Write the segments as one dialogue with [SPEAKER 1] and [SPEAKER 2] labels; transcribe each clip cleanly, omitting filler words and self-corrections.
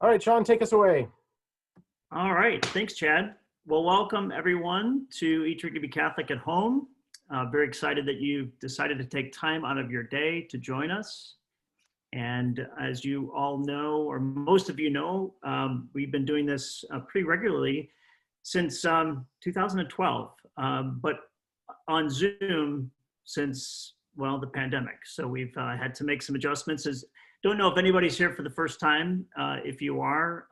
[SPEAKER 1] All right, Sean, take us away.
[SPEAKER 2] All right, thanks, Chad. Well, welcome everyone to Each Week to Be Catholic at Home. Very excited that you decided to take time out of your day to join us. And as you all know, or most of you know, we've been doing this pretty regularly since 2012, but on Zoom since, well, the pandemic. So we've had to make some adjustments. Don't know if anybody's here for the first time. If you are,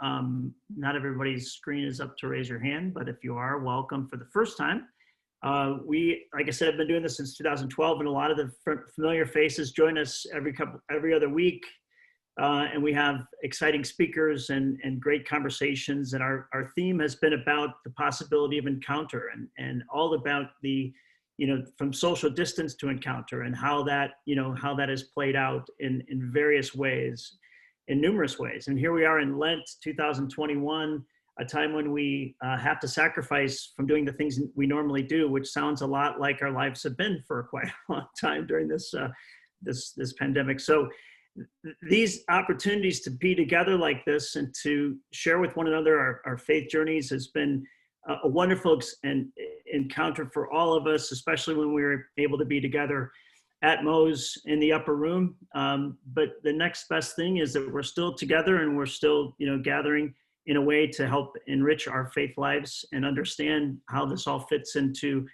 [SPEAKER 2] not everybody's screen is up to raise your hand, but if you are, welcome for the first time. We, like I said, have been doing this since 2012, and a lot of the familiar faces join us every other week. And we have exciting speakers and great conversations. And our theme has been about the possibility of encounter and all about the, from social distance to encounter, and how that has played out in various ways, in numerous ways. And here we are in Lent 2021, a time when we have to sacrifice from doing the things we normally do, which sounds a lot like our lives have been for quite a long time during this pandemic. So these opportunities to be together like this and to share with one another our faith journeys has been a wonderful encounter for all of us, especially when we were able to be together at Moe's in the upper room. But the next best thing is that we're still together, and we're still, gathering in a way to help enrich our faith lives and understand how this all fits into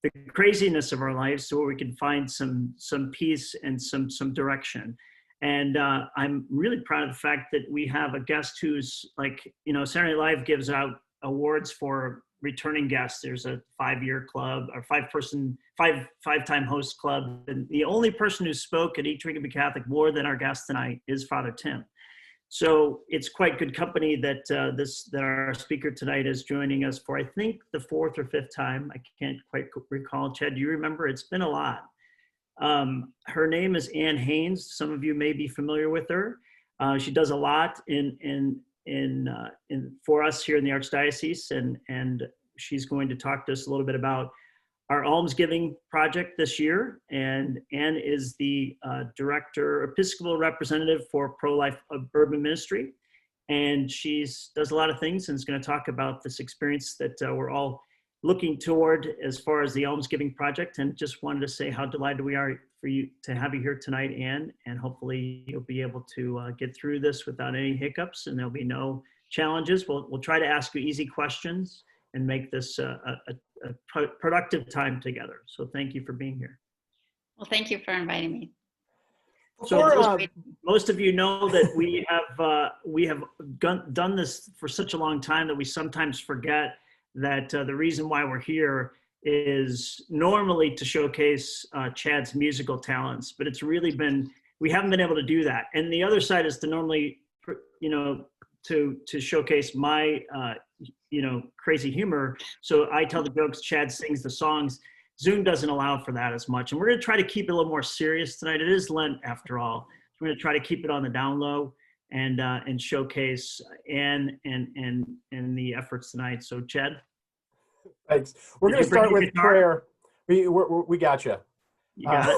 [SPEAKER 2] the craziness of our lives, so where we can find some peace and some direction. And I'm really proud of the fact that we have a guest who's Saturday Night Live gives out awards for returning guests. There's a 5-year club, or five-time host club. And the only person who spoke at Each Week to Be Catholic more than our guest tonight is Father Tim. So it's quite good company that that our speaker tonight is joining us for, I think, the 4th or 5th time. I can't quite recall. Chad, do you remember? It's been a lot. Her name is Haines. Some of you may be familiar with her. She does a lot for us here in the Archdiocese, and she's going to talk to us a little bit about our almsgiving project this year. And Anne is the director, Episcopal representative for Pro-Life Urban Ministry, and does a lot of things, and is going to talk about this experience that we're all looking toward as far as the almsgiving project. And just wanted to say how delighted we are for you to have you here tonight, Anne, and hopefully you'll be able to get through this without any hiccups, and there'll be no challenges. We'll try to ask you easy questions and make this a productive time together. So thank you for being here.
[SPEAKER 3] Well, thank you for inviting me.
[SPEAKER 2] So most of you know that we have done this for such a long time that we sometimes forget that the reason why we're here is normally to showcase Chad's musical talents, but it's really we haven't been able to do that. And the other side is to normally, to showcase my, crazy humor. So I tell the jokes, Chad sings the songs. Zoom doesn't allow for that as much. And we're gonna try to keep it a little more serious tonight. It is Lent after all. So we're gonna try to keep it on the down low and showcase Anne and the efforts tonight. So Chad.
[SPEAKER 1] Thanks. We're going to start with prayer. We got you.
[SPEAKER 2] You got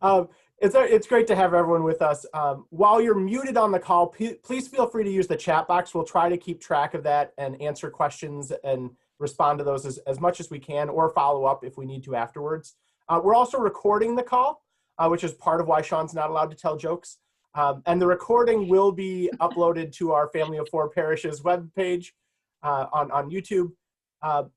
[SPEAKER 1] it. It's great to have everyone with us. While you're muted on the call, please feel free to use the chat box. We'll try to keep track of that and answer questions and respond to those as much as we can, or follow up if we need to afterwards. We're also recording the call, which is part of why Sean's not allowed to tell jokes. And the recording will be uploaded to our Family of Four Parishes webpage on YouTube.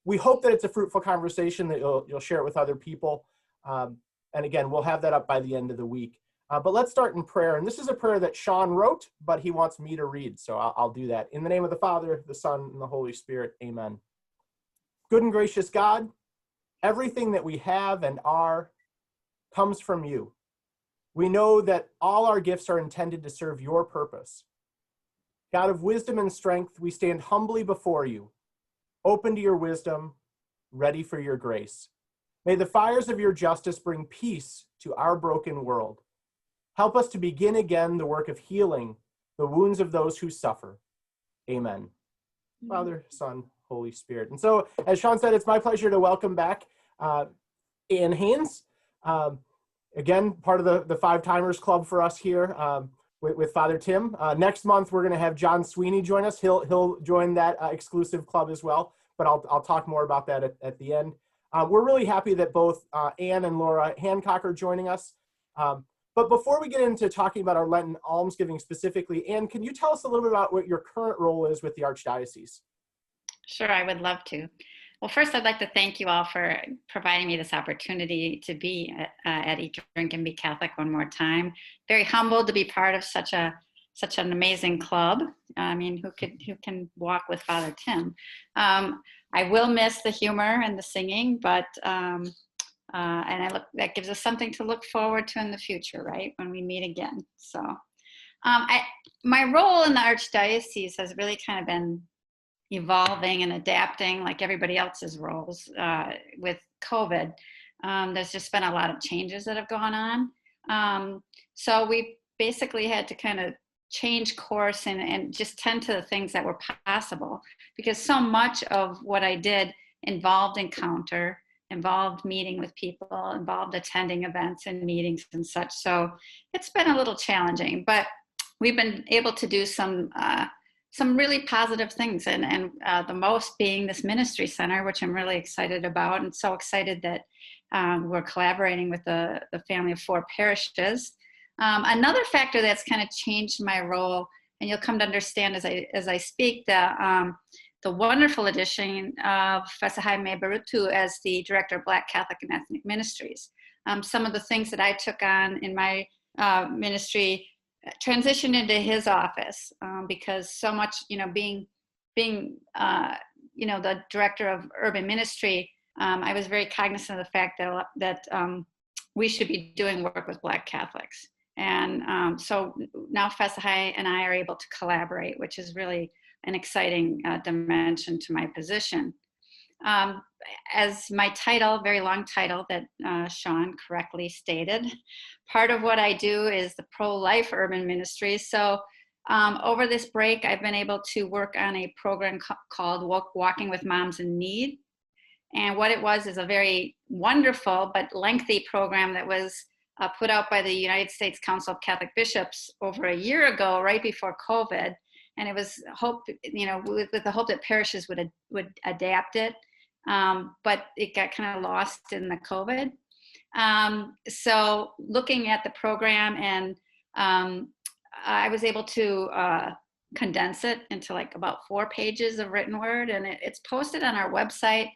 [SPEAKER 1] We hope that it's a fruitful conversation, that you'll share it with other people. And again, we'll have that up by the end of the week. But let's start in prayer. And this is a prayer that Sean wrote, but he wants me to read. So I'll do that. In the name of the Father, the Son, and the Holy Spirit, amen. Good and gracious God, everything that we have and are comes from you. We know that all our gifts are intended to serve your purpose. God of wisdom and strength, we stand humbly before you, open to your wisdom, ready for your grace. May the fires of your justice bring peace to our broken world. Help us to begin again the work of healing the wounds of those who suffer. Amen. Father, Son, Holy Spirit. And so, as Sean said, it's my pleasure to welcome back Anne Haines. Again, part of the Five Timers Club for us here. with Father Tim. Next month, we're going to have John Sweeney join us. He'll join that exclusive club as well, but I'll talk more about that at the end. We're really happy that both Ann and Laura Hancock are joining us. But before we get into talking about our Lenten almsgiving specifically, Ann, can you tell us a little bit about what your current role is with the Archdiocese?
[SPEAKER 3] Sure, I would love to. Well, first, I'd like to thank you all for providing me this opportunity to be at Eat, Drink, and Be Catholic one more time. Very humbled to be part of such an amazing club. I mean, who can walk with Father Tim? I will miss the humor and the singing, but that gives us something to look forward to in the future, right? When we meet again. So, my role in the Archdiocese has really kind of been evolving and adapting like everybody else's roles with COVID. There's just been a lot of changes that have gone on. So we basically had to kind of change course and just tend to the things that were possible, because so much of what I did involved encounter, involved meeting with people, involved attending events and meetings and such. So it's been a little challenging, but we've been able to do some really positive things, and the most being this ministry center, which I'm really excited about, and so excited that we're collaborating with the family of 4 parishes. Another factor that's kind of changed my role, and you'll come to understand as I speak, the wonderful addition of Professor Jaime Barutu as the Director of Black Catholic and Ethnic Ministries. Some of the things that I took on in my ministry transitioned into his office because so much, being the director of urban ministry, I was very cognizant of the fact that we should be doing work with Black Catholics. And so now Professor Hai and I are able to collaborate, which is really an exciting dimension to my position. As my title, very long title that Sean correctly stated, part of what I do is the pro-life urban ministry. So over this break, I've been able to work on a program called Walking with Moms in Need. And what it was is a very wonderful but lengthy program that was put out by the United States Council of Catholic Bishops over a year ago, right before COVID. And it was with the hope that parishes would adapt it. But it got kind of lost in the COVID. So looking at the program, and I was able to condense it into like about 4 pages of written word, and it's posted on our website.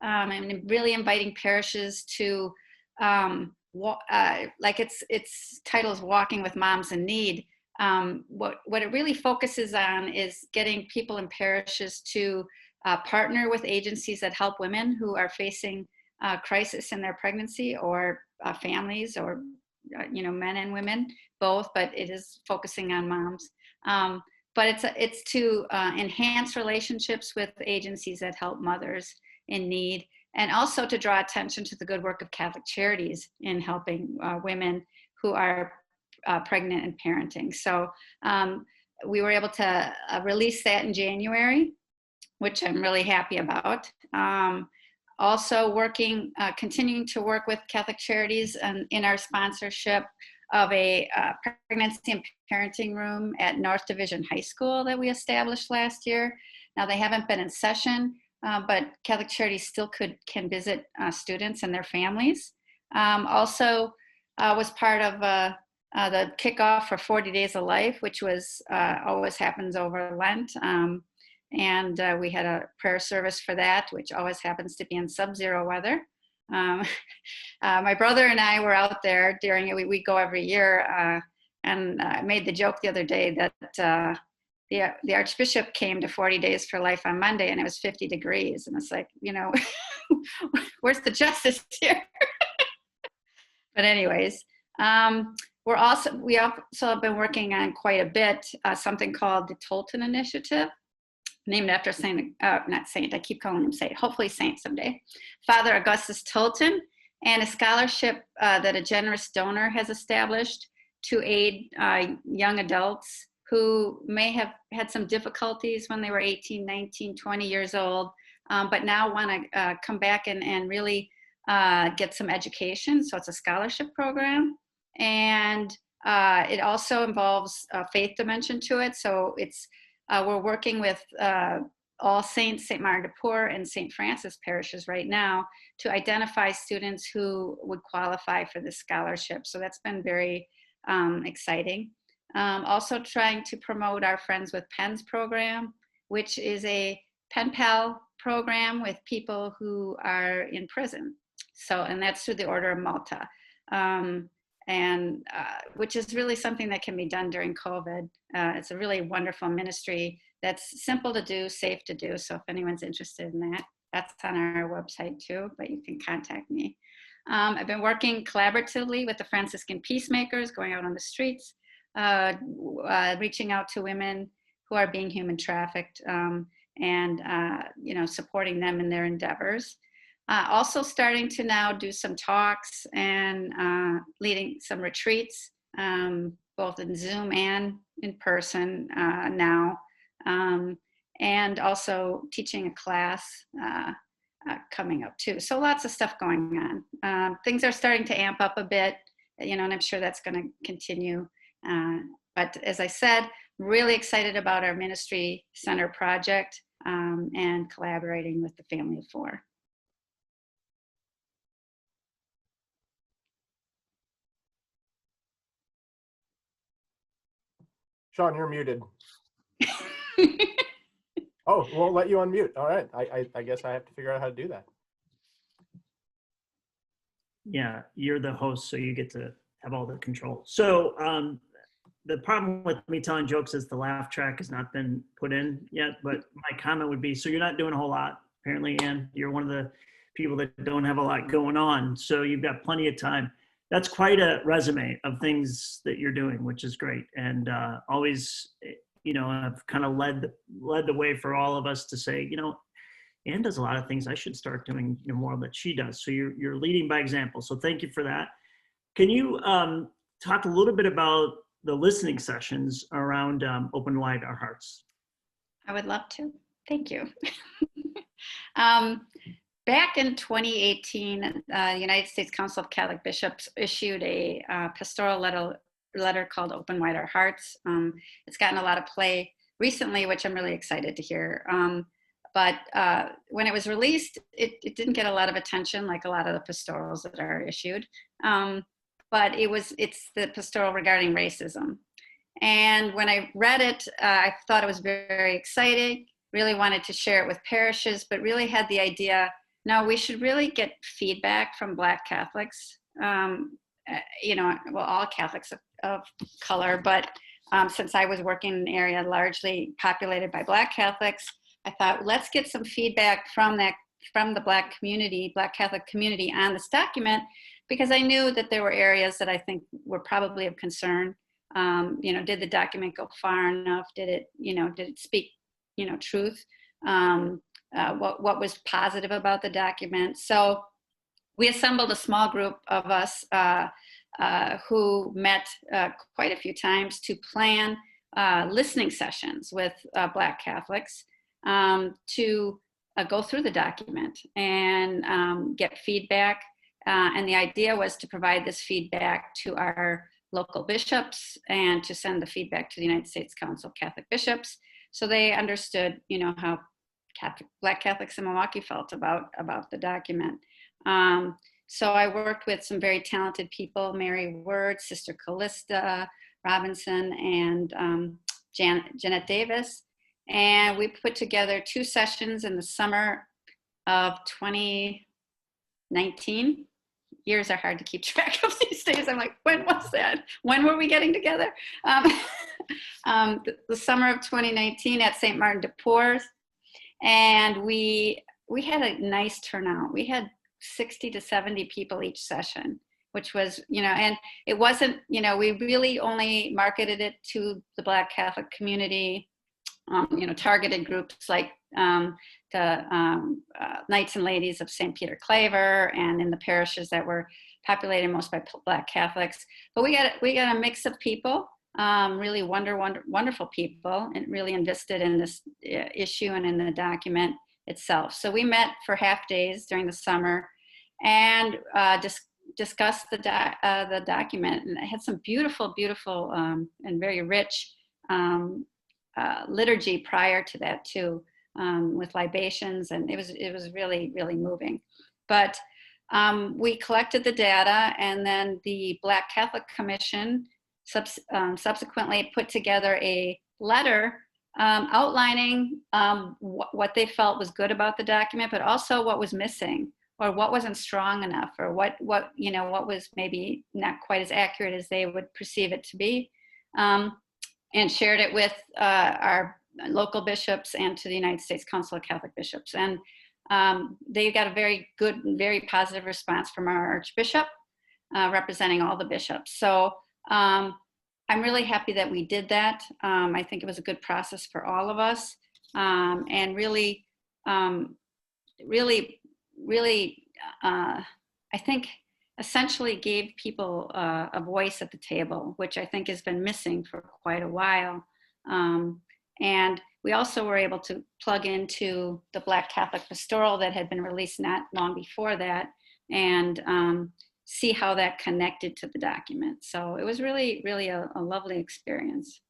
[SPEAKER 3] And really inviting parishes to, like its title is Walking with Moms in Need. What it really focuses on is getting people in parishes to partner with agencies that help women who are facing crisis in their pregnancy, or families, or men and women both, but it is focusing on moms. But it's to enhance relationships with agencies that help mothers in need, and also to draw attention to the good work of Catholic Charities in helping women who are pregnant and parenting. So we were able to release that in January, which I'm really happy about. Also continuing to work with Catholic Charities in our sponsorship of a pregnancy and parenting room at North Division High School that we established last year. Now they haven't been in session, but Catholic Charities still can visit students and their families. Also was part of the kickoff for 40 Days of Life, which was always happens over Lent. And we had a prayer service for that, which always happens to be in sub-zero weather. My brother and I were out there during it. We go every year, and I made the joke the other day that the Archbishop came to 40 Days for Life on Monday, and it was 50 degrees. And it's like, where's the justice here? But anyways, we also have been working on quite a bit, something called the Tolton Initiative, named after I keep calling him Saint, hopefully Saint someday, Father Augustus Tolton, and a scholarship that a generous donor has established to aid young adults who may have had some difficulties when they were 18, 19, 20 years old, but now want to come back and really get some education. So it's a scholarship program. And It also involves a faith dimension to it. So it's we're working with All Saints, St. Martin de Porres, and St. Francis parishes right now to identify students who would qualify for this scholarship. So that's been very exciting. Also trying to promote our Friends with Pens program, which is a pen pal program with people who are in prison. So, and that's through the Order of Malta. Which is really something that can be done during COVID. It's a really wonderful ministry that's simple to do, safe to do. So if anyone's interested in that, that's on our website too, but you can contact me. I've been working collaboratively with the Franciscan Peacemakers, going out on the streets, reaching out to women who are being human trafficked, and supporting them in their endeavors. Also starting to now do some talks and leading some retreats, both in Zoom and in person now, and also teaching a class coming up too. So lots of stuff going on. Things are starting to amp up a bit, and I'm sure that's going to continue. But as I said, really excited about our ministry center project and collaborating with the Family of Four.
[SPEAKER 1] Sean, you're muted. Oh, won't let you unmute. All right. I guess I have to figure out how to do that.
[SPEAKER 2] Yeah, you're the host, so you get to have all the control. So the problem with me telling jokes is the laugh track has not been put in yet, but my comment would be, so you're not doing a whole lot, apparently, and you're one of the people that don't have a lot going on, so you've got plenty of time. That's quite a resume of things that you're doing, which is great. And always, I've kind of led the way for all of us to say, Anne does a lot of things I should start doing more that she does. So you're leading by example. So thank you for that. Can you talk a little bit about the listening sessions around Open Wide Our Hearts?
[SPEAKER 3] I would love to. Thank you. Back in 2018, the United States Council of Catholic Bishops issued a pastoral letter called Open Wide Our Hearts. It's gotten a lot of play recently, which I'm really excited to hear. But when it was released, it didn't get a lot of attention, like a lot of the pastorals that are issued. But it's the pastoral regarding racism. And when I read it, I thought it was very, very exciting, really wanted to share it with parishes, but really had the idea, no, we should really get feedback from Black Catholics, all Catholics of color, but since I was working in an area largely populated by Black Catholics, I thought, let's get some feedback from the Black Catholic community on this document, because I knew that there were areas that I think were probably of concern. Did the document go far enough? Did it speak, truth? What was positive about the document? So we assembled a small group of us who met quite a few times to plan listening sessions with Black Catholics to go through the document and get feedback. And the idea was to provide this feedback to our local bishops and to send the feedback to the United States Council of Catholic Bishops, so they understood, how Black Catholics in Milwaukee felt about the document. So I worked with some very talented people, Mary Word, Sister Callista Robinson, and Janet Davis. And we put together 2 sessions in the summer of 2019. Years are hard to keep track of these days. I'm like, when was that? When were we getting together? The summer of 2019 at St. Martin de Porres. And we had a nice turnout. We had 60 to 70 people each session, which was, and it wasn't, we really only marketed it to the Black Catholic community, targeted groups like the Knights and Ladies of St. Peter Claver, and in the parishes that were populated most by Black Catholics. But we got a mix of people, really wonderful people, and really invested in this issue and in the document itself. So we met for half days during the summer and discussed the document, and it had some beautiful, beautiful and very rich liturgy prior to that too, with libations, and it was really, really moving. But we collected the data, and then the Black Catholic Commission subsequently put together a letter outlining what they felt was good about the document, but also what was missing, or what wasn't strong enough, or what was maybe not quite as accurate as they would perceive it to be, and shared it with our local bishops and to the United States Council of Catholic Bishops. And they got a very good, very positive response from our Archbishop, representing all the bishops. So I'm really happy that we did that. I think it was a good process for all of us, and really, I think essentially gave people a voice at the table, which I think has been missing for quite a while. And we also were able to plug into the Black Catholic Pastoral that had been released not long before that, and see how that connected to the document. So it was really, really a lovely experience.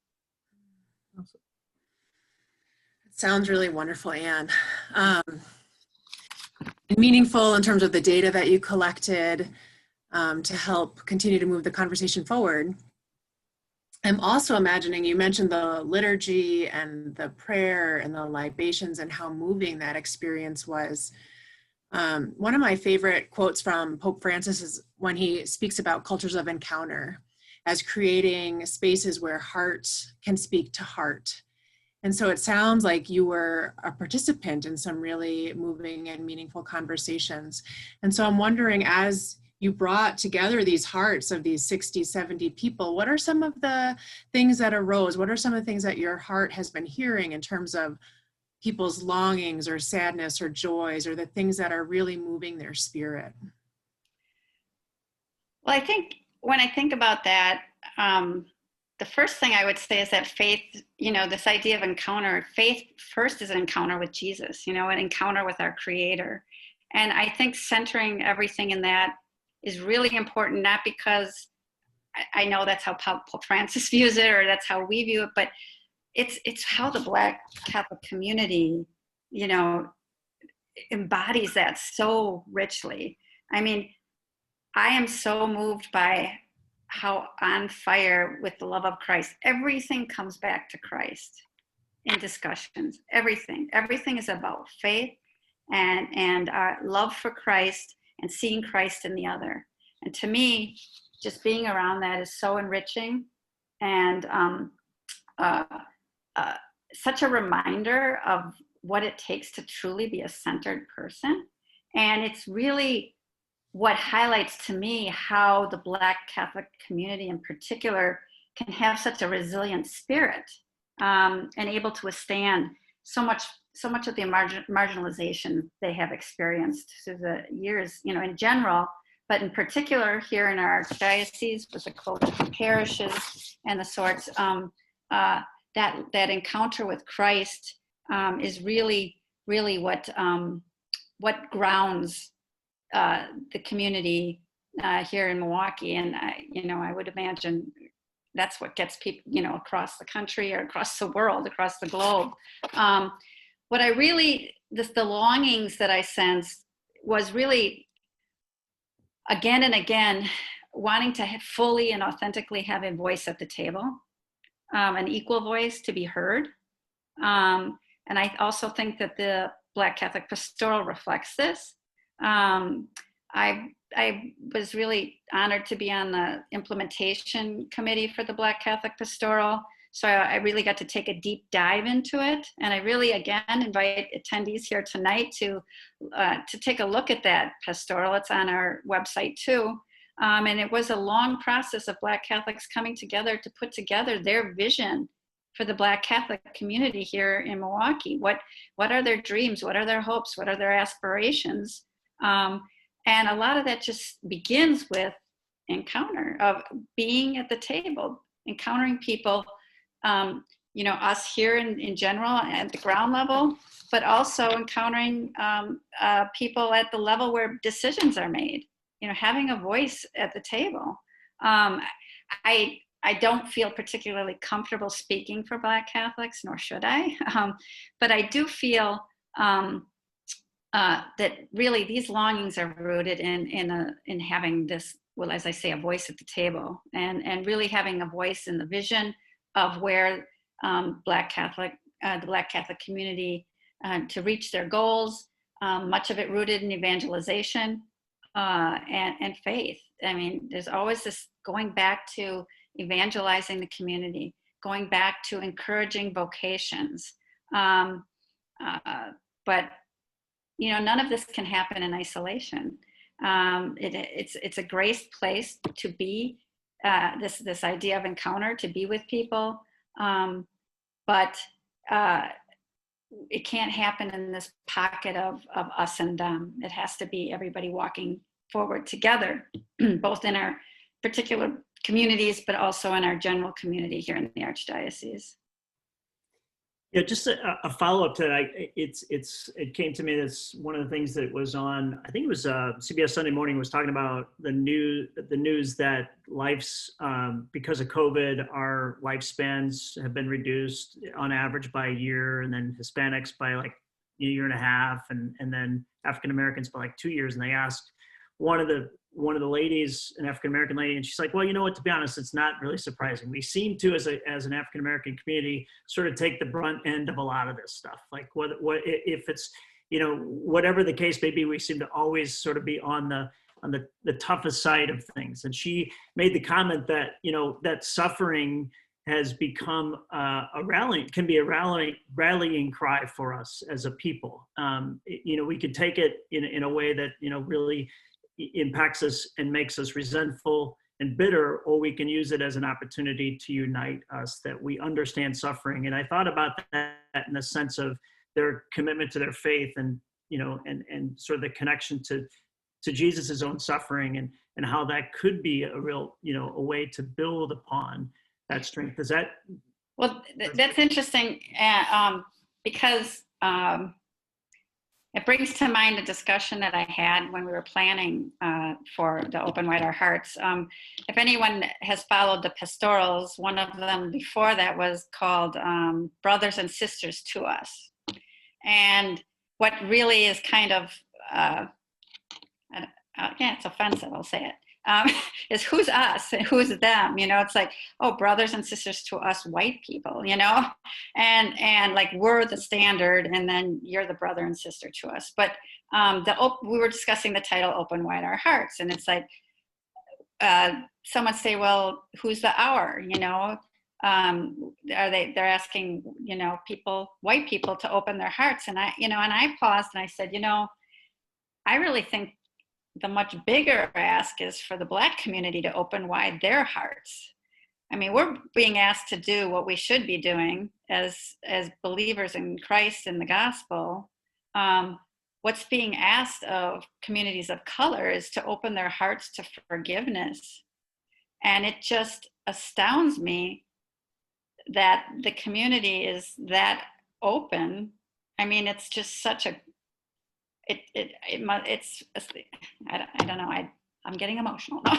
[SPEAKER 4] Awesome. Sounds really wonderful, Anne. And meaningful in terms of the data that you collected to help continue to move the conversation forward. I'm also imagining, you mentioned the liturgy and the prayer and the libations and how moving that experience was. One of my favorite quotes from Pope Francis is when he speaks about cultures of encounter as creating spaces where heart can speak to heart. And so it sounds like you were a participant in some really moving and meaningful conversations. And so I'm wondering, as you brought together these hearts of these 60, 70 people, what are some of the things that arose? What are some of the things that your heart has been hearing in terms of people's longings or sadness or joys, or the things that are really moving their spirit?
[SPEAKER 3] Well, I think when I think about that, the first thing I would say is that faith, this idea of encounter, faith first is an encounter with Jesus, an encounter with our Creator. And I think centering everything in that is really important, not because I know that's how Pope Francis views it, or that's how we view it, but it's how the Black Catholic community, embodies that so richly. I mean, I am so moved by how on fire with the love of Christ, everything comes back to Christ in discussions. Everything is about faith and our love for Christ and seeing Christ in the other. And to me, just being around that is so enriching, and such a reminder of what it takes to truly be a centered person. And it's really what highlights to me how the Black Catholic community in particular can have such a resilient spirit, and able to withstand so much of the marginalization they have experienced through the years, in general, but in particular here in our diocese with the closure of parishes and the sorts, that encounter with Christ is really, really what grounds the community here in Milwaukee. And I would imagine that's what gets people, across the country or across the world, across the globe. What I really, the longings that I sensed was really, again and again, wanting to fully and authentically have a voice at the table, an equal voice to be heard. And I also think that the Black Catholic Pastoral reflects this. I was really honored to be on the implementation committee for the Black Catholic Pastoral. So I really got to take a deep dive into it. And I really, again, invite attendees here tonight to take a look at that pastoral. It's on our website too. And it was a long process of Black Catholics coming together to put together their vision for the Black Catholic community here in Milwaukee. What are their dreams? What are their hopes? What are their aspirations? And a lot of that just begins with encounter, of being at the table, encountering people, us here in general at the ground level, but also encountering people at the level where decisions are made. having a voice at the table. I don't feel particularly comfortable speaking for Black Catholics, nor should I. But I do feel that really these longings are rooted in having this, well, as I say, a voice at the table, and really having a voice in the vision of where the Black Catholic community to reach their goals. Much of it rooted in evangelization and faith. I mean, there's always this going back to evangelizing the community, going back to encouraging vocations. But none of this can happen in isolation. It's a grace place to be, this idea of encounter, to be with people. But it can't happen in this pocket of us and them. It has to be everybody walking forward together, both in our particular communities, but also in our general community here in the Archdiocese.
[SPEAKER 2] Yeah, just a follow-up to that. It came to me as one of the things that was on, I think it was CBS Sunday Morning, was talking about the news that because of COVID, our lifespans have been reduced on average by a year, and then Hispanics by like a year and a half, and then African Americans by like 2 years. And they asked one of the ladies, an African American lady, and she's like, well, you know what, to be honest, it's not really surprising. We seem to, as an African American community, sort of take the brunt end of a lot of this stuff. Like what if it's, whatever the case may be, we seem to always sort of be on the toughest side of things. And she made the comment that, that suffering has become can be a rallying cry for us as a people. We could take it in a way that, really impacts us and makes us resentful and bitter, or we can use it as an opportunity to unite us, that we understand suffering. And I thought about that in the sense of their commitment to their faith, and and sort of the connection to Jesus's own suffering, and how that could be a real, a way to build upon that strength. Is that?
[SPEAKER 3] Well, that's interesting, because it brings to mind a discussion that I had when we were planning for the Open Wide Our Hearts. If anyone has followed the pastorals, one of them before that was called Brothers and Sisters to Us. And what really is kind of, it's offensive, I'll say it, is who's us and who's them. It's like, oh, brothers and sisters to us white people, and like we're the standard, and then you're the brother and sister to us. But we were discussing the title Open Wide Our Hearts, and it's like someone say, well, who's the our? They're asking white people to open their hearts, and I paused and I said, I really think the much bigger ask is for the Black community to open wide their hearts. I mean, we're being asked to do what we should be doing as believers in Christ and the gospel. What's being asked of communities of color is to open their hearts to forgiveness. And it just astounds me that the community is that open. I mean, it's just such a, it's I don't know. I'm getting emotional. No,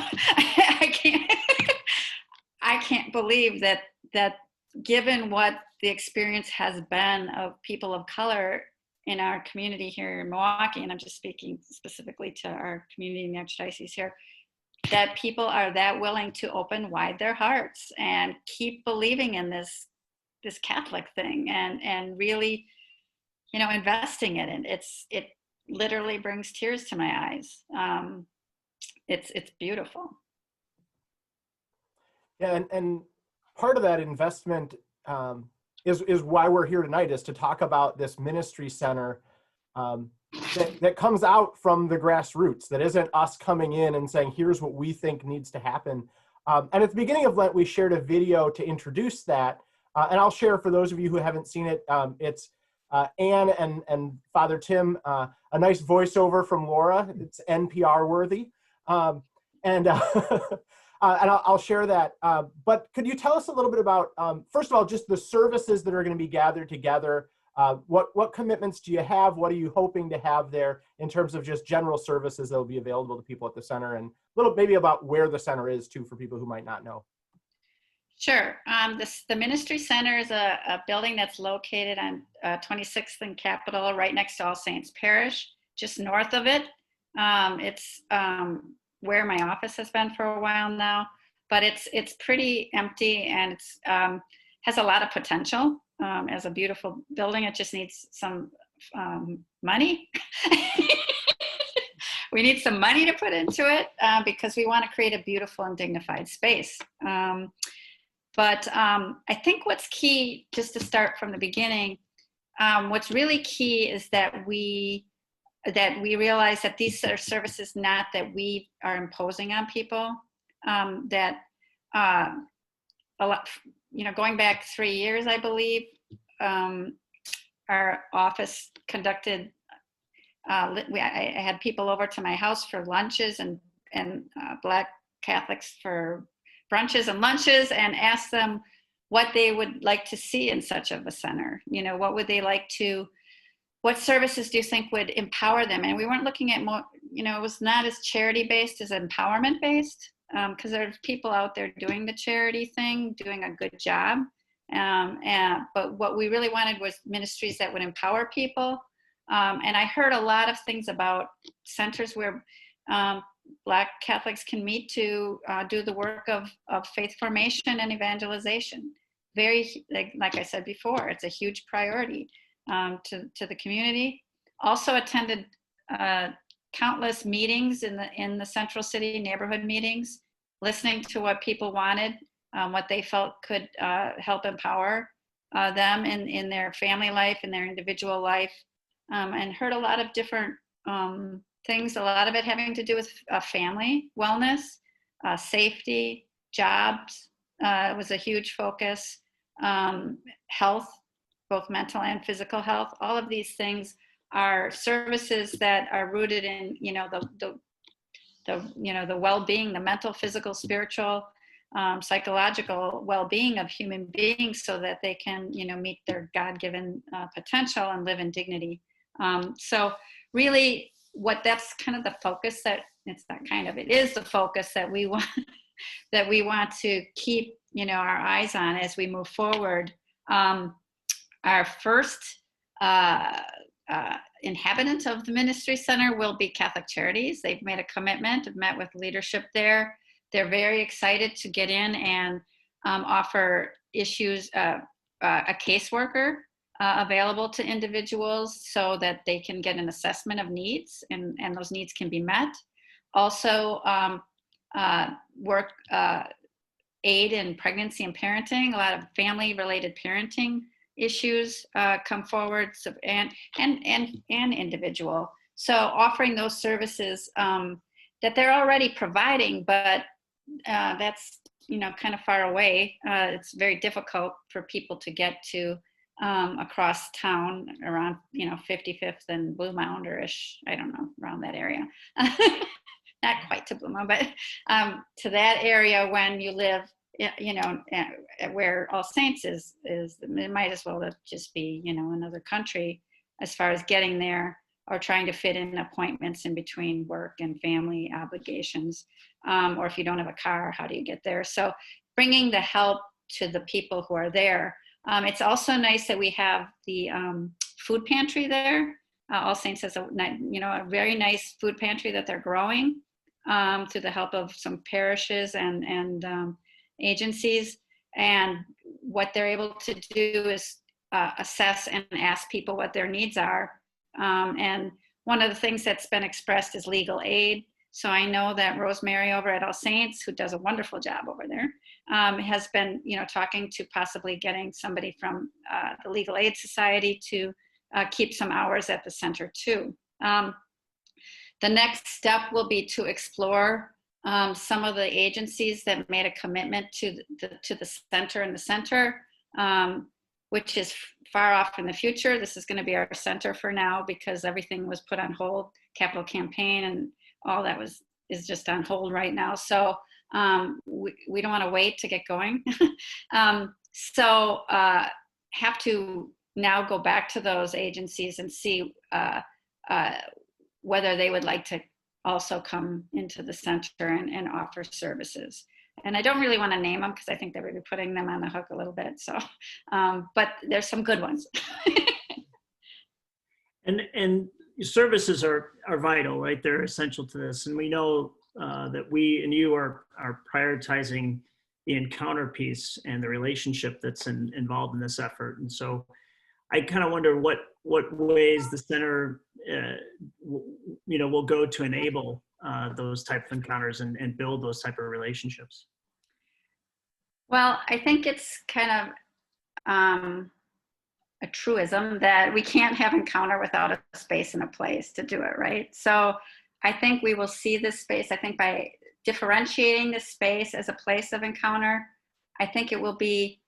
[SPEAKER 3] I can't believe that given what the experience has been of people of color in our community here in Milwaukee, and I'm just speaking specifically to our community in the Archdiocese here, that people are that willing to open wide their hearts and keep believing in this Catholic thing, and really, investing in it. It literally brings tears to my eyes. It's beautiful.
[SPEAKER 1] Yeah, and part of that investment is why we're here tonight, is to talk about this ministry center that comes out from the grassroots, that isn't us coming in and saying, here's what we think needs to happen. And at the beginning of Lent, we shared a video to introduce that. And I'll share for those of you who haven't seen it. It's Anne and Father Tim, a nice voiceover from Laura. It's NPR worthy. And I'll share that. But could you tell us a little bit about, first of all, just the services that are going to be gathered together What commitments do you have? What are you hoping to have there in terms of just general services that will be available to people at the center, and a little maybe about where the center is too for people who might not know?
[SPEAKER 3] Sure. The Ministry Center is a building that's located on 26th and Capitol, right next to All Saints Parish, just north of it. It's where my office has been for a while now, but it's pretty empty, and it's has a lot of potential as a beautiful building. It just needs some money. We need some money to put into it because we want to create a beautiful and dignified space. But I think what's key, just to start from the beginning, what's really key is that we realize that these are services not that we are imposing on people. That a lot, going back 3 years, I believe, our office conducted. I had people over to my house for lunches and Black Catholics for brunches and lunches, and asked them what they would like to see in such of a center. What would they like to, what services do you think would empower them? And we weren't looking at more, it was not as charity based as empowerment based, because there's people out there doing the charity thing, doing a good job. But what we really wanted was ministries that would empower people. And I heard a lot of things about centers where Black Catholics can meet to do the work of faith formation and evangelization. Very, like I said before, it's a huge priority to the community. Also attended countless meetings in the Central City neighborhood meetings, listening to what people wanted, what they felt could help empower them in their family life, in their individual life, and heard a lot of different things, a lot of it having to do with family, wellness, safety, jobs was a huge focus, health, both mental and physical health. All of these things are services that are rooted in, the well-being, the mental, physical, spiritual, psychological well-being of human beings, so that they can, meet their God-given potential and live in dignity. So really, that's kind of the focus that it is the focus that we want to keep, our eyes on as we move forward. Our first inhabitant of the Ministry Center will be Catholic Charities. They've made a commitment. I've met with leadership there. They're very excited to get in and offer issues, a caseworker available to individuals so that they can get an assessment of needs, and those needs can be met. Also, work aid in pregnancy and parenting. A lot of family-related parenting issues come forward, and individual. So offering those services that they're already providing, but that's kind of far away. It's very difficult for people to get to across town around 55th and Blue Mound, or-ish, I don't know, around that area. Not quite to Blue Mound, but to that area when you live, where All Saints is, it might as well just be, another country as far as getting there, or trying to fit in appointments in between work and family obligations. Or if you don't have a car, how do you get there? So bringing the help to the people who are there. It's also nice that we have the food pantry there. All Saints has a very nice food pantry that they're growing through the help of some parishes and agencies. And what they're able to do is assess and ask people what their needs are. And one of the things that's been expressed is legal aid. So I know that Rosemary over at All Saints, who does a wonderful job over there, has been, talking to possibly getting somebody from the Legal Aid Society to keep some hours at the center too. The next step will be to explore some of the agencies that made a commitment to the center and the center, which is far off in the future. This is going to be our center for now because everything was put on hold. Capital campaign and all that is just on hold right now. So we don't want to wait to get going. So have to now go back to those agencies and see whether they would like to also come into the center and offer services. And I don't really want to name them because I think they would be putting them on the hook a little bit. So, but there's some good ones.
[SPEAKER 2] And services are vital, right? They're essential to this. And we know that we and you are prioritizing the encounter piece and the relationship that's involved in this effort. And so I kind of wonder what ways the center, will go to enable those type of encounters and build those type of relationships.
[SPEAKER 3] Well, I think it's kind of a truism that we can't have encounter without a space and a place to do it, right? So I think we will see this space, I think by differentiating this space as a place of encounter, I think it will be,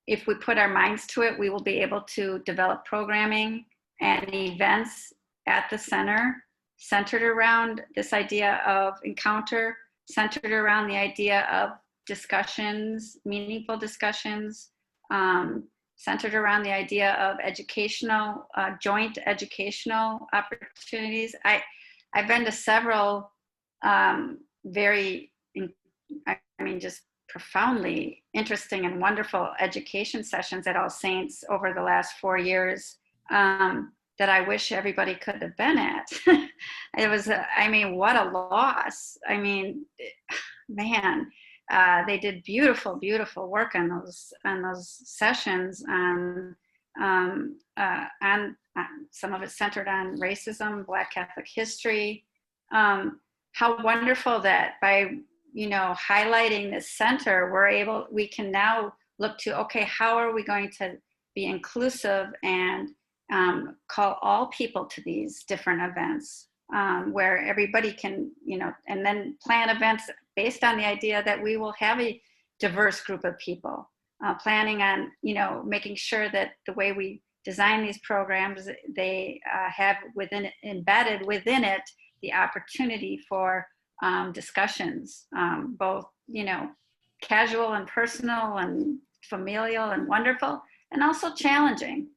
[SPEAKER 3] if we put our minds to it, we will be able to develop programming and events at the center centered around this idea of encounter, centered around the idea of discussions, meaningful discussions, centered around the idea of educational, joint educational opportunities. I've been to several just profoundly interesting and wonderful education sessions at All Saints over the last 4 years that I wish everybody could have been at. It was, what a loss. Man, they did beautiful, beautiful work on those sessions, and some of it centered on racism, Black Catholic history. How wonderful that by highlighting this center, we can now look to, okay, how are we going to be inclusive and call all people to these different events, where everybody can, and then plan events based on the idea that we will have a diverse group of people, planning on, making sure that the way we design these programs, they have embedded within it the opportunity for discussions, both, casual and personal and familial and wonderful, and also challenging,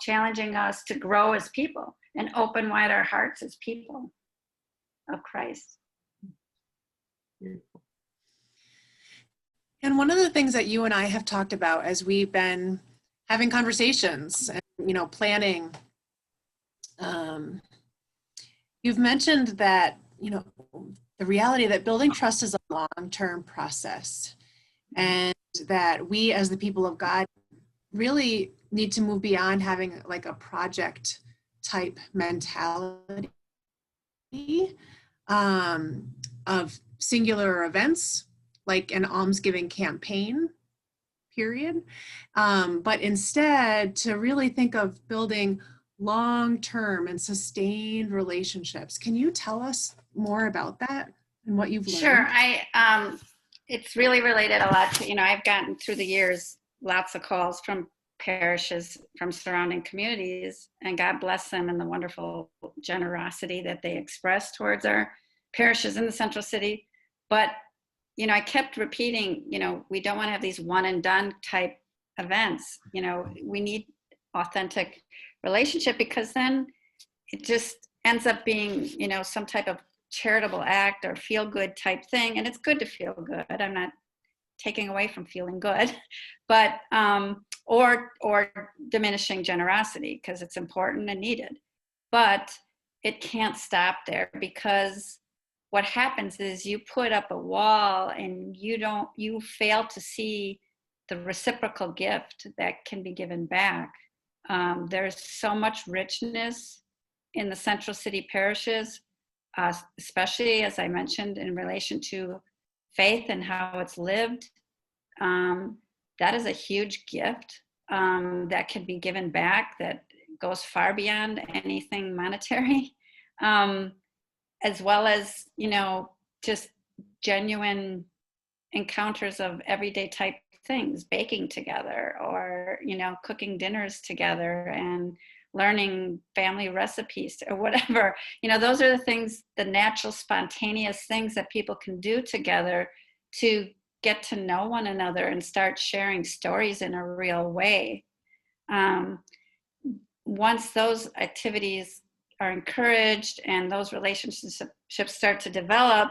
[SPEAKER 3] challenging us to grow as people and open wide our hearts as people of Christ.
[SPEAKER 4] And one of the things that you and I have talked about as we've been having conversations and, planning, you've mentioned that, the reality that building trust is a long-term process, and that we as the people of God really need to move beyond having like a project type mentality of singular events, like an almsgiving campaign, period. But instead to really think of building long-term and sustained relationships. Can you tell us more about that and what you've learned?
[SPEAKER 3] Sure. It's really related a lot to, I've gotten through the years lots of calls from parishes from surrounding communities, and God bless them and the wonderful generosity that they express towards our parishes in the Central City. But, I kept repeating, we don't want to have these one and done type events. We need authentic relationship, because then it just ends up being, some type of charitable act or feel good type thing. And it's good to feel good. I'm not taking away from feeling good, but, or diminishing generosity, because it's important and needed. But it can't stop there, because what happens is you put up a wall and you fail to see the reciprocal gift that can be given back. There's so much richness in the Central City parishes, especially, as I mentioned, in relation to faith and how it's lived. That is a huge gift that can be given back, that goes far beyond anything monetary, as well as, just genuine encounters of everyday type things, baking together or, cooking dinners together and learning family recipes or whatever. Those are the things, the natural, spontaneous things that people can do together to get to know one another and start sharing stories in a real way. Once those activities are encouraged and those relationships start to develop,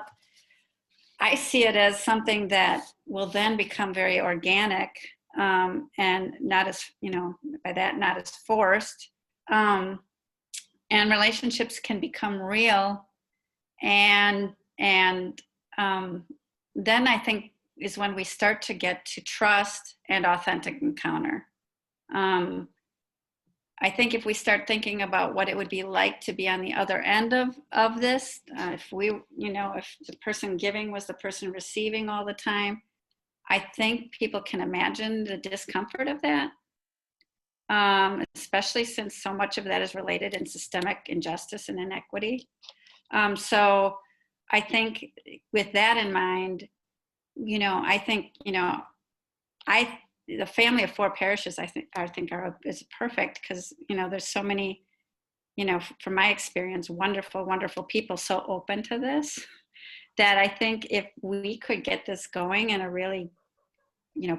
[SPEAKER 3] I see it as something that will then become very organic, and not as, by that, not as forced. And relationships can become real. And then I think is when we start to get to trust and authentic encounter. I think if we start thinking about what it would be like to be on the other end of this, if the person giving was the person receiving all the time, I think people can imagine the discomfort of that, especially since so much of that is related in systemic injustice and inequity. So I think with that in mind, I think, the family of 4 parishes, I think is perfect, because, there's so many, from my experience, wonderful, wonderful people so open to this, that I think if we could get this going in a really,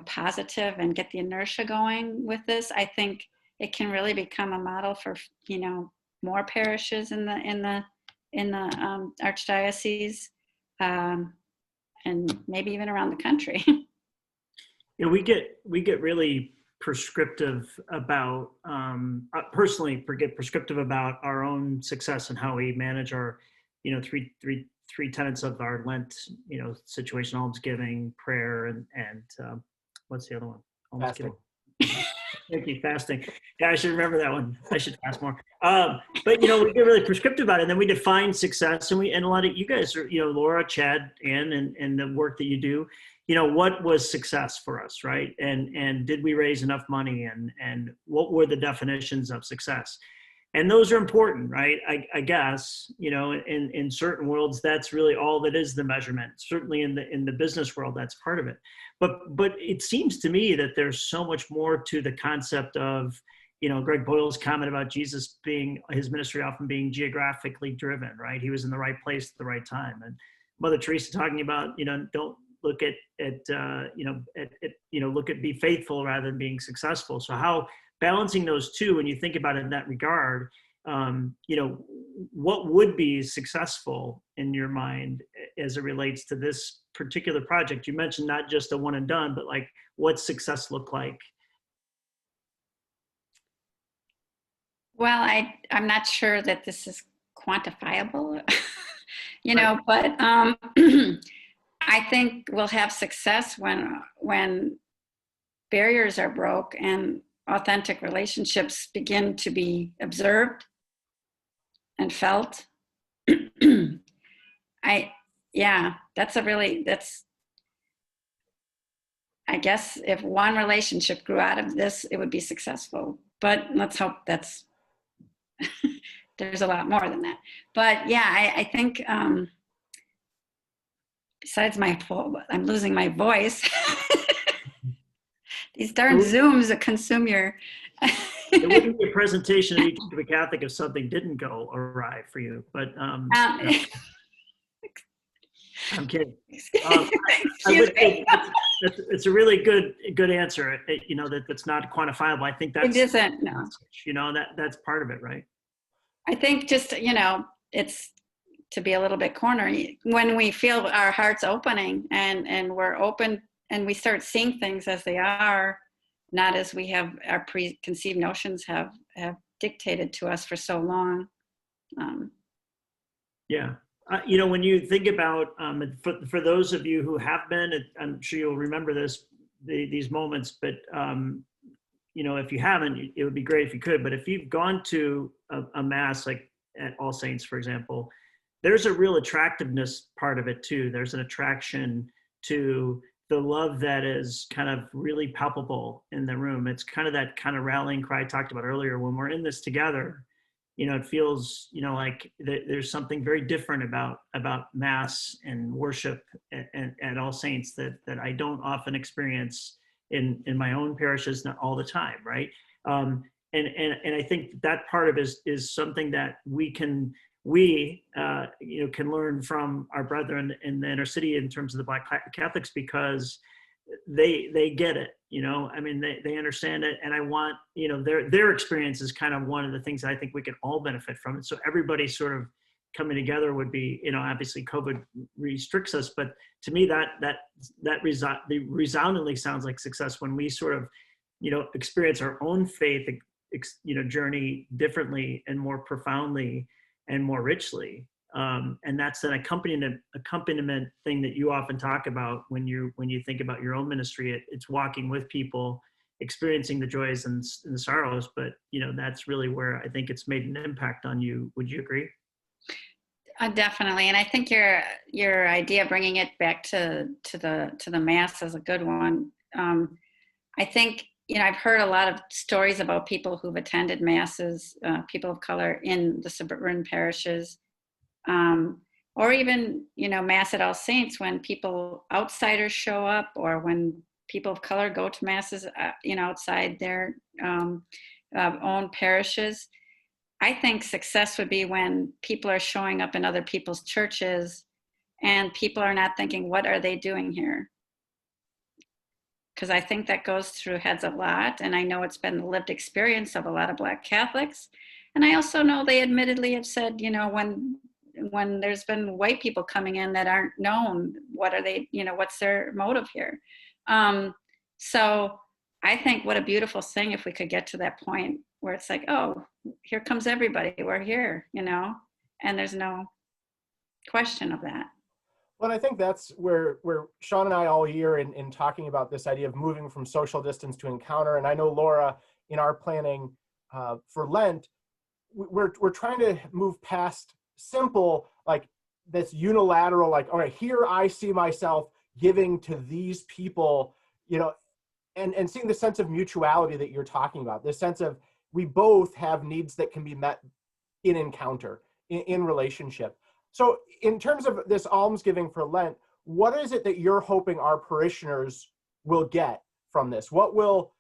[SPEAKER 3] positive, and get the inertia going with this, I think it can really become a model for, more parishes in the Archdiocese, and maybe even around the country.
[SPEAKER 2] We get really prescriptive about, personally get prescriptive about our own success and how we manage our, three tenets of our Lent, situation: almsgiving, prayer, and what's the other one? Almsgiving. Thank you, fasting. Yeah, I should remember that one. I should fast more. But we get really prescriptive about it, and then we define success, and a lot of you guys are, Laura, Chad, Ann, and the work that you do. What was success for us, right? And did we raise enough money? And what were the definitions of success? And those are important, right? I guess, in certain worlds, that's really all that is the measurement. Certainly in the business world, that's part of it. But it seems to me that there's so much more to the concept of, Greg Boyle's comment about Jesus his ministry often being geographically driven, right? He was in the right place at the right time. And Mother Teresa talking about, don't look at look at be faithful rather than being successful. So how balancing those two, when you think about it in that regard, what would be successful in your mind as it relates to this particular project? You mentioned not just a one and done, but like, what's success look like?
[SPEAKER 3] Well, I'm not sure that this is quantifiable,
[SPEAKER 2] Right.
[SPEAKER 3] But I think we'll have success when barriers are broke and authentic relationships begin to be observed and felt. I guess if one relationship grew out of this, it would be successful. But let's hope that's there's a lot more than that. But yeah, I think besides I'm losing my voice. These darn Zooms that consume your.
[SPEAKER 2] It wouldn't be a presentation of Each of the Catholic if something didn't go awry for you, but I'm kidding. It's a really good answer. That's not quantifiable. I think that's.
[SPEAKER 3] It isn't. No.
[SPEAKER 2] That's part of it, right?
[SPEAKER 3] I think just it's to be a little bit cornery when we feel our hearts opening and we're open. And we start seeing things as they are, not as we have our preconceived notions have dictated to us for so long.
[SPEAKER 2] Yeah. When you think about, for those of you who have been, I'm sure you'll remember these moments, but, if you haven't, it would be great if you could. But if you've gone to a Mass, like at All Saints, for example, there's a real attractiveness part of it too. There's an attraction to the love that is kind of really palpable in the room. It's kind of that kind of rallying cry I talked about earlier. When we're in this together, it feels, like there's something very different about Mass and worship at All Saints that I don't often experience in my own parishes, not all the time, right? And I think that part of it is something that we can we, can learn from our brethren in the inner city in terms of the Black Catholics, because they get it, I mean, they understand it. And I want, their experience is kind of one of the things that I think we could all benefit from. And so everybody sort of coming together would be, obviously COVID restricts us, but to me that resoundingly sounds like success when we sort of, experience our own faith, journey differently and more profoundly and more richly. And that's an accompaniment thing that you often talk about when you think about your own ministry. It's walking with people, experiencing the joys and the sorrows, but that's really where I think it's made an impact on you. Would you agree?
[SPEAKER 3] Definitely, and I think your idea of bringing it back to the Mass is a good one. I think I've heard a lot of stories about people who've attended Masses, people of color in the suburban parishes, or even Mass at All Saints, when people outsiders show up, or when people of color go to Masses, outside their own parishes. I think success would be when people are showing up in other people's churches and people are not thinking, what are they doing here? Because I think that goes through heads a lot. And I know it's been the lived experience of a lot of Black Catholics. And I also know they admittedly have said, when there's been white people coming in that aren't known, what are they, what's their motive here? So I think what a beautiful thing if we could get to that point where it's like, oh, here comes everybody, we're here, and there's no question of that.
[SPEAKER 1] Well, I think that's where Sean and I all year in talking about this idea of moving from social distance to encounter. And I know, Laura, in our planning for Lent, we're trying to move past simple, like this unilateral, like, all right, here I see myself giving to these people, and seeing the sense of mutuality that you're talking about, this sense of we both have needs that can be met in encounter, in relationship. So in terms of this almsgiving for Lent, what is it that you're hoping our parishioners will get from this? What will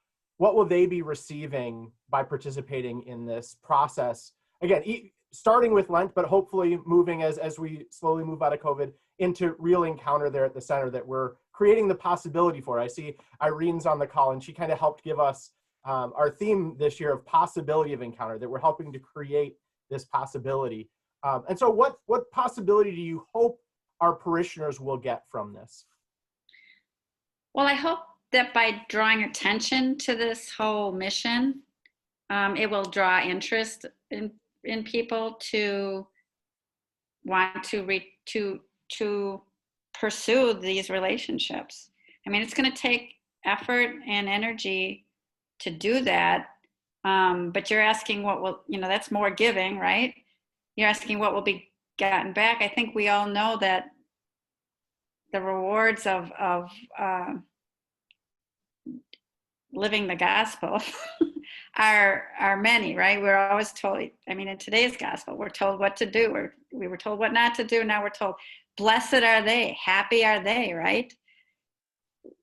[SPEAKER 1] they be receiving by participating in this process? Again, starting with Lent, but hopefully moving as we slowly move out of COVID into real encounter there at the center that we're creating the possibility for. I see Irene's on the call, and she kind of helped give us our theme this year of possibility of encounter, that we're helping to create this possibility. And so what possibility do you hope our parishioners will get from this?
[SPEAKER 3] Well, I hope that by drawing attention to this whole mission, it will draw interest in people to want to pursue these relationships. I mean, it's going to take effort and energy to do that. But you're asking what will, that's more giving, right? You're asking what will be gotten back. I think we all know that the rewards of living the gospel are many, right? We're always told, in today's gospel, we're told what to do. We were told what not to do. Now we're told, blessed are they, happy are they, right?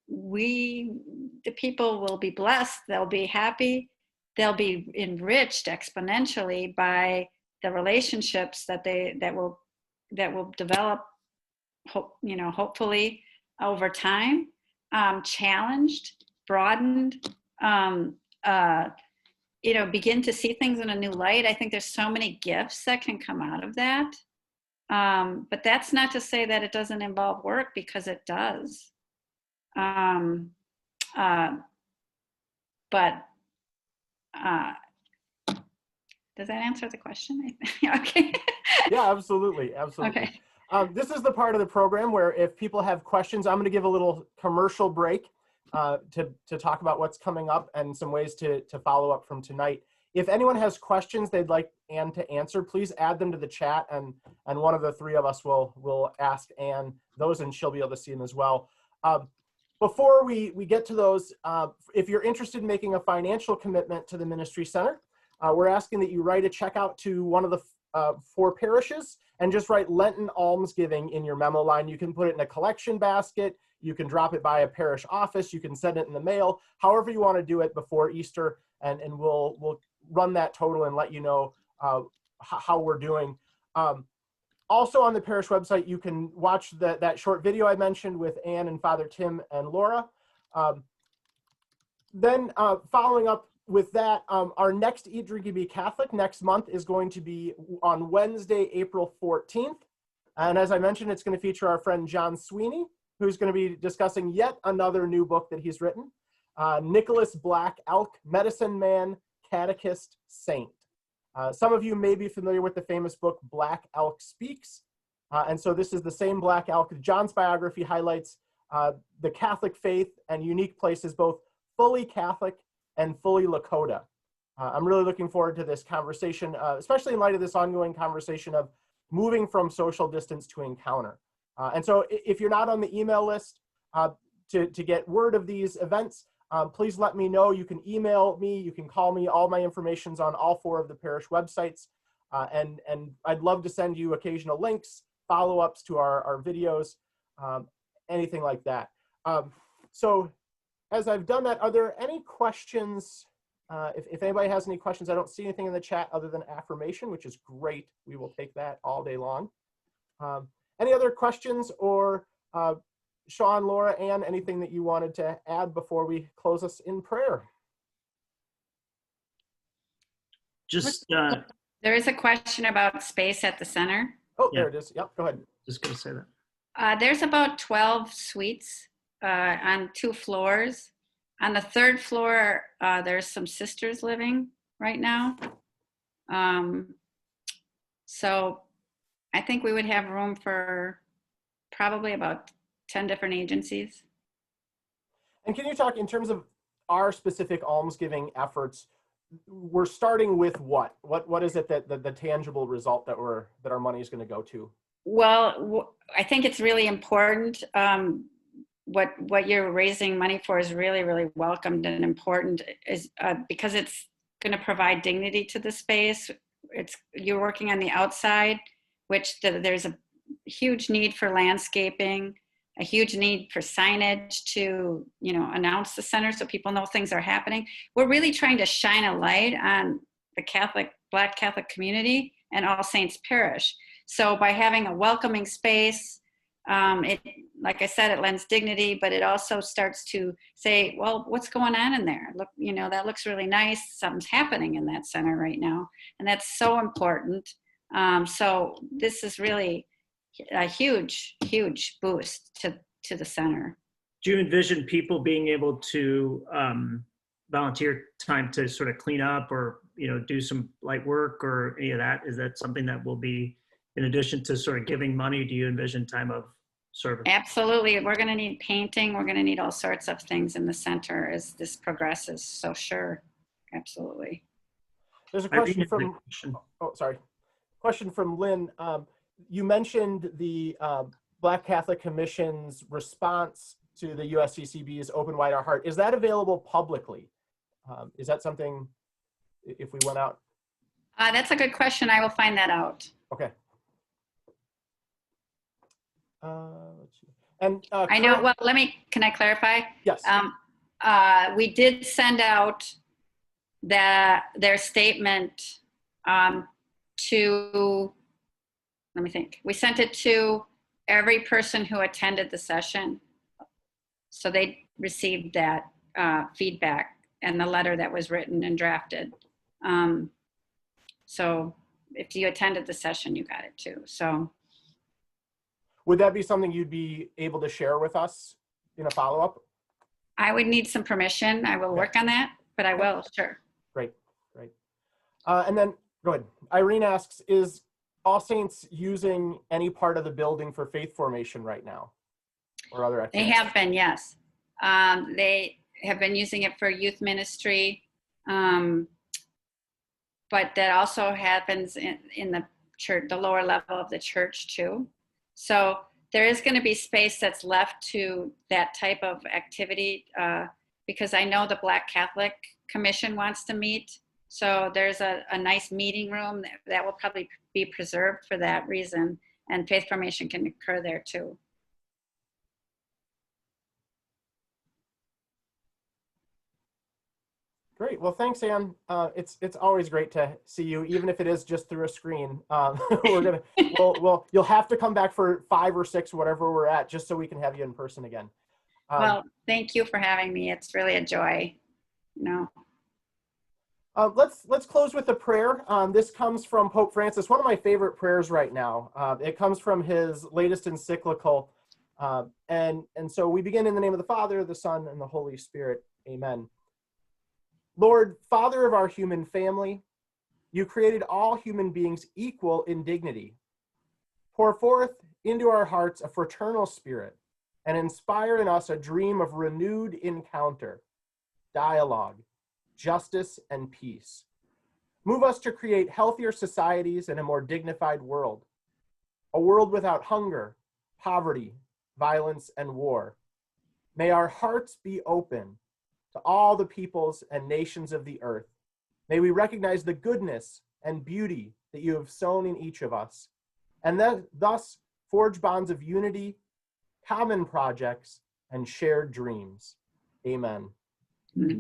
[SPEAKER 3] The people will be blessed, they'll be happy, they'll be enriched exponentially by the relationships that will develop, hopefully over time, challenged, broadened, begin to see things in a new light. I think there's so many gifts that can come out of that. But that's not to say that it doesn't involve work, because it does. Does that answer the question? Okay.
[SPEAKER 1] Yeah, absolutely. Okay. This is the part of the program where if people have questions, I'm going to give a little commercial break to talk about what's coming up and some ways to follow up from tonight. If anyone has questions they'd like Anne to answer, please add them to the chat, and one of the three of us will ask Anne those, and she'll be able to see them as well. Before we get to those, if you're interested in making a financial commitment to the Ministry Center, we're asking that you write a check out to one of the 4 parishes and just write Lenten almsgiving in your memo line. You can put it in a collection basket. You can drop it by a parish office. You can send it in the mail, however you want to do it before Easter, and we'll run that total and let you know how we're doing. Also on the parish website, you can watch that short video I mentioned with Ann and Father Tim and Laura. Then following up with that, our next Eat, Drink, and Be Catholic next month is going to be on Wednesday, April 14th. And as I mentioned, it's going to feature our friend John Sweeney, who's going to be discussing yet another new book that he's written, Nicholas Black Elk, Medicine Man, Catechist, Saint. Some of you may be familiar with the famous book Black Elk Speaks. And so this is the same Black Elk. John's biography highlights the Catholic faith and unique places, both fully Catholic and fully Lakota. I'm really looking forward to this conversation, especially in light of this ongoing conversation of moving from social distance to encounter. And so if you're not on the email list to get word of these events, please let me know. You can email me, you can call me. All my information's on all 4 of the parish websites. And I'd love to send you occasional links, follow-ups to our videos, anything like that. So as I've done that, are there any questions? If anybody has any questions, I don't see anything in the chat other than affirmation, which is great. We will take that all day long. Any other questions, or Sean, Laura, Ann, anything that you wanted to add before we close us in prayer?
[SPEAKER 2] Just
[SPEAKER 3] There is a question about space at the center.
[SPEAKER 1] Oh,
[SPEAKER 2] Yeah.
[SPEAKER 1] there it is. Yep, go ahead.
[SPEAKER 2] just gonna say that.
[SPEAKER 3] There's about 12 suites on 2 floors. On the 3rd floor, there's some sisters living right now. So I think we would have room for probably about 10 different agencies.
[SPEAKER 1] And can you talk in terms of our specific almsgiving efforts? We're starting with what? What is it that the tangible result that our money is going to go to?
[SPEAKER 3] Well, I think it's really important. What you're raising money for is really, really welcomed and important, is because it's going to provide dignity to the space. You're working on the outside, which there's a huge need for landscaping, a huge need for signage to, announce the center so people know things are happening. We're really trying to shine a light on the Black Catholic community and All Saints Parish. So by having a welcoming space, like I said, it lends dignity, but it also starts to say, well, what's going on in there? Look, that looks really nice. Something's happening in that center right now. And that's so important. So this is really a huge, huge boost to the center.
[SPEAKER 2] Do you envision people being able to volunteer time to sort of clean up or, do some light work or any of that? Is that something that will be, in addition to sort of giving money, do you envision time of service?
[SPEAKER 3] Absolutely. We're going to need painting. We're going to need all sorts of things in the center as this progresses. So sure. Absolutely.
[SPEAKER 1] There's a question from, question from Lynn. You mentioned the Black Catholic Commission's response to the USCCB's Open Wide Our Heart. Is that available publicly? Is that something, if we went out?
[SPEAKER 3] That's a good question. I will find that out.
[SPEAKER 1] Okay. Let's see. And
[SPEAKER 3] I know, well, can I clarify?
[SPEAKER 1] Yes.
[SPEAKER 3] We did send out their statement to, let me think. We sent it to every person who attended the session. So they received that feedback and the letter that was written and drafted. So if you attended the session, you got it too. So.
[SPEAKER 1] Would that be something you'd be able to share with us in a follow-up?
[SPEAKER 3] I would need some permission. I will work on that, but I will, sure.
[SPEAKER 1] Great. And then, go ahead. Irene asks, is All Saints using any part of the building for faith formation right now? Or other activities?
[SPEAKER 3] They have been, yes. They have been using it for youth ministry. But that also happens in the church, the lower level of the church too. So there is going to be space that's left to that type of activity because I know the Black Catholic Commission wants to meet. So there's a nice meeting room that will probably be preserved for that reason, and faith formation can occur there too.
[SPEAKER 1] Great. Well, thanks, Ann. It's always great to see you, even if it is just through a screen. You'll have to come back for 5 or 6, whatever we're at, just so we can have you in person again.
[SPEAKER 3] Well, thank you for having me. It's really a joy.
[SPEAKER 1] Let's close with a prayer. This comes from Pope Francis, one of my favorite prayers right now. It comes from his latest encyclical. And so we begin in the name of the Father, the Son, and the Holy Spirit. Amen. Lord, Father of our human family, you created all human beings equal in dignity. Pour forth into our hearts a fraternal spirit and inspire in us a dream of renewed encounter, dialogue, justice, and peace. Move us to create healthier societies and a more dignified world, a world without hunger, poverty, violence, and war. May our hearts be open to all the peoples and nations of the earth. May we recognize the goodness and beauty that you have sown in each of us, and thus forge bonds of unity, common projects, and shared dreams. Amen.
[SPEAKER 3] Mm-hmm.